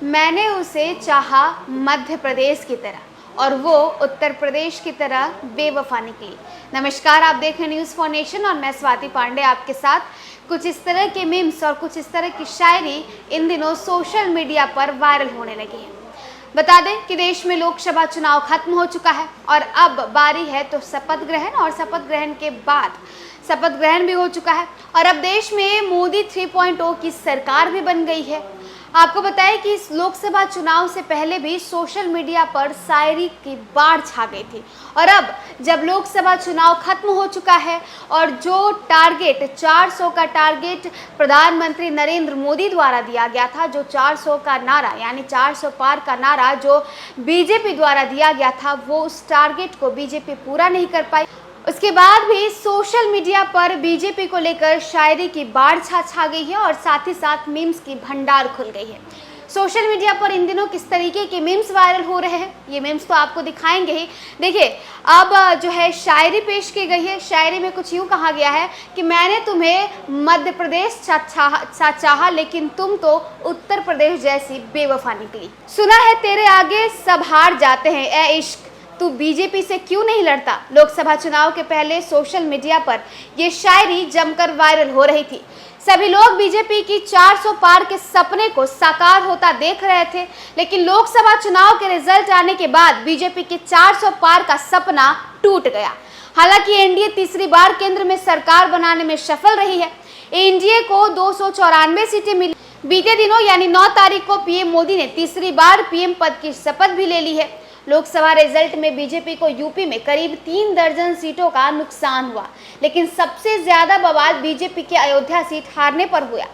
मैंने उसे चाहा मध्य प्रदेश की तरह और वो उत्तर प्रदेश की तरह बेवफा निकली। नमस्कार, आप देख रहे हैं न्यूज़ फॉर नेशन और मैं स्वाति पांडे आपके साथ। कुछ इस तरह के मीम्स और कुछ इस तरह की शायरी इन दिनों सोशल मीडिया पर वायरल होने लगी है। बता दें कि देश में लोकसभा चुनाव खत्म हो चुका है और अब बारी है तो शपथ ग्रहण, और शपथ ग्रहण के बाद शपथ ग्रहण भी हो चुका है और अब देश में मोदी 3.0 की सरकार भी बन गई है। आपको बताएं कि इस लोकसभा चुनाव से पहले भी सोशल मीडिया पर शायरी की बाढ़ छा गई थी और अब जब लोकसभा चुनाव खत्म हो चुका है और जो टारगेट 400 का टारगेट प्रधानमंत्री नरेंद्र मोदी द्वारा दिया गया था, जो 400 का नारा यानी 400 पार का नारा जो बीजेपी द्वारा दिया गया था, वो उस टारगेट को बीजेपी पूरा नहीं कर पाई। उसके बाद भी सोशल मीडिया पर बीजेपी को लेकर शायरी की बाढ़ छा गई है और साथ ही साथ मीम्स की भंडार खुल गई है। सोशल मीडिया पर इन दिनों किस तरीके के मीम्स वायरल हो रहे हैं, ये मीम्स तो आपको दिखाएंगे ही। देखिए, अब जो है शायरी पेश की गई है। शायरी में कुछ यूँ कहा गया है कि मैंने तुम्हें मध्य प्रदेश चाहा लेकिन तुम तो उत्तर प्रदेश जैसी बेवफा निकली। सुना है तेरे आगे सब हार जाते हैं ए इश्क, तू बीजेपी से क्यों नहीं लड़ता। लोकसभा चुनाव के पहले सोशल मीडिया पर ये शायरी जमकर वायरल हो रही थी। सभी लोग बीजेपी की 400 पार के सपने को साकार होता देख रहे थे, लेकिन लोकसभा चुनाव के रिजल्ट आने के बाद बीजेपी के 400 पार का सपना टूट गया। हालांकि एनडीए तीसरी बार केंद्र में सरकार बनाने में सफल रही है। एनडीए को 294 सीटें मिली। बीते दिनों यानी 9 तारीख को पीएम मोदी ने तीसरी बार पीएम पद की शपथ भी ले ली है। लोकसभा रिजल्ट में बीजेपी को यूपी में करीब 3 दर्जन सीटों का नुकसान हुआ, लेकिन सबसे ज्यादा बवाल बीजेपी के अयोध्या सीट हारने पर हुआ।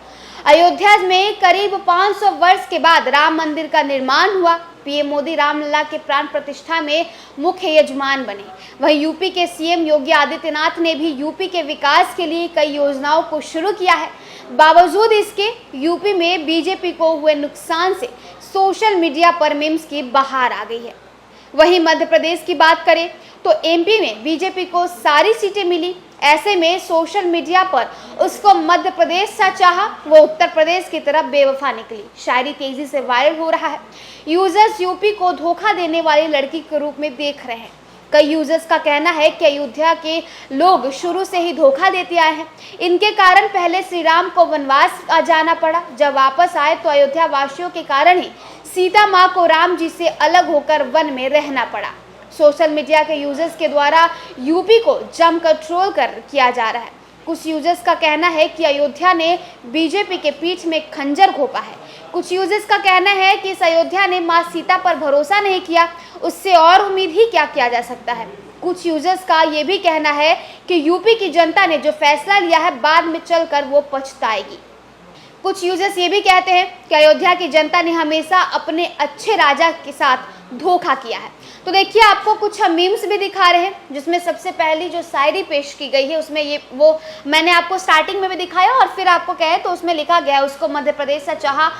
अयोध्या में करीब 500 वर्ष के बाद राम मंदिर का निर्माण हुआ। पीएम मोदी रामलला के प्राण प्रतिष्ठा में मुख्य यजमान बने। वहीं यूपी के सीएम योगी आदित्यनाथ ने भी यूपी के विकास के लिए कई योजनाओं को शुरू किया है। बावजूद इसके यूपी में बीजेपी को हुए नुकसान से सोशल मीडिया पर मीम्स की बहार आ गई है। वहीं मध्य प्रदेश की बात करें तो एमपी में बीजेपी को सारी सीटें मिली। ऐसे में सोशल मीडिया पर उसको मध्य प्रदेश सा चाहा, वो उत्तर प्रदेश की तरफ बेवफा निकली। शायरी तेजी से वायरल हो रहा है। यूजर्स यूपी को धोखा देने वाली लड़की के रूप में देख रहे हैं। कई यूजर्स का कहना है कि अयोध्या के लोग शुरू से ही धोखा देते आए हैं। इनके कारण पहले श्री राम को वनवास जाना पड़ा, जब वापस आए तो अयोध्या वासियों के कारण ही सीता माँ को राम जी से अलग होकर वन में रहना पड़ा। सोशल मीडिया के यूजर्स के द्वारा यूपी को जमकर ट्रोल किया जा रहा है। कुछ यूजर्स का कहना है कि अयोध्या ने बीजेपी के पीठ में खंजर घोंपा है। कुछ यूजर्स का कहना है कि इस अयोध्या ने मां सीता पर भरोसा नहीं किया, उससे और उम्मीद ही क्या किया जा सकता है। कुछ यूजर्स का ये भी कहना है कि यूपी की जनता ने जो फैसला लिया है बाद में चलकर वो पछताएगी। कुछ यूजर्स ये भी कहते हैं कि अयोध्या की जनता ने हमेशा अपने अच्छे राजा के साथ धोखा किया है। तो देखिए, आपको कुछ हम मीम्स भी दिखा रहे हैं, जिसमें सबसे पहली जो शायरी पेश की गई है उसमें वो मैंने आपको स्टार्टिंग में भी दिखाया और फिर आपको कहे तो उसमें लिखा गया है उसको मध्य प्रदेश से चाहा,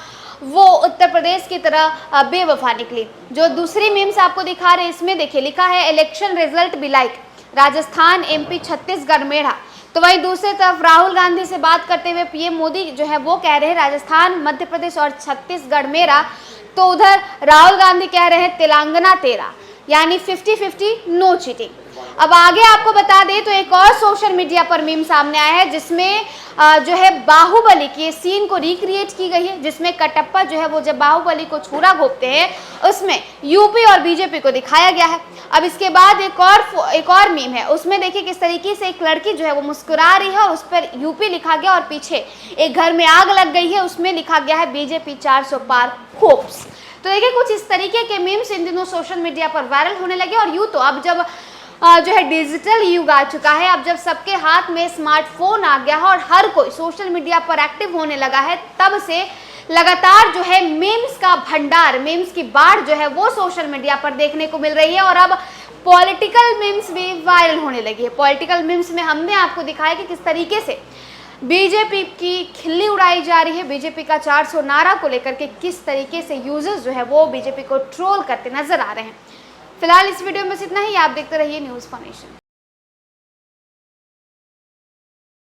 वो उत्तर प्रदेश की तरह बेवफा निकली। जो दूसरी मीम्स आपको दिखा रहे हैं इसमें देखिए लिखा है election result be like Rajasthan, MP, Chhattisgarh मेढ़ा। तो वहीं दूसरी तरफ राहुल गांधी से बात करते हुए पीएम मोदी जो है वो कह रहे हैं राजस्थान, मध्य प्रदेश और छत्तीसगढ़ मेरा। तो उधर राहुल गांधी कह रहे हैं तेलंगाना तेरा, यानी 50-50 नो चीटिंग। अब आगे आपको बता दें तो एक और सोशल मीडिया पर मीम सामने आया है, जिसमें जो है बाहुबली के सीन को रिक्रिएट की गई है, जिसमें कटप्पा जो है वो जब बाहुबली को छुरा घोंपते हैं उसमें यूपी और बीजेपी को दिखाया गया है। अब इसके बाद एक और मीम है, उसमें देखिए किस तरीके से एक लड़की जो है वो मुस्कुरा रही है और उस पर यूपी लिखा गया और पीछे एक घर में आग लग गई है, उसमें लिखा गया है बीजेपी 400 पार होप्स। तो देखिए, कुछ इस तरीके के मीम्स इन दिनों सोशल मीडिया पर वायरल होने लगे। और यूँ तो अब जब जो है डिजिटल युग आ चुका है, अब जब सबके हाथ में स्मार्टफोन आ गया है और हर कोई सोशल मीडिया पर एक्टिव होने लगा है, तब से लगातार जो है मीम्स का भंडार, मीम्स की बाढ़ जो है वो सोशल मीडिया पर देखने को मिल रही है। और अब पॉलिटिकल मीम्स भी वायरल होने लगी है। पॉलिटिकल मीम्स में हमने आपको दिखाया कि किस तरीके से बीजेपी की खिल्ली उड़ाई जा रही है। बीजेपी का 400 नारा को लेकर के किस तरीके से यूजर्स जो है वो बीजेपी को ट्रोल करते नजर आ रहे हैं। फिलहाल इस वीडियो में इतना ही। आप देखते रहिए न्यूज़ फॉर नेशन।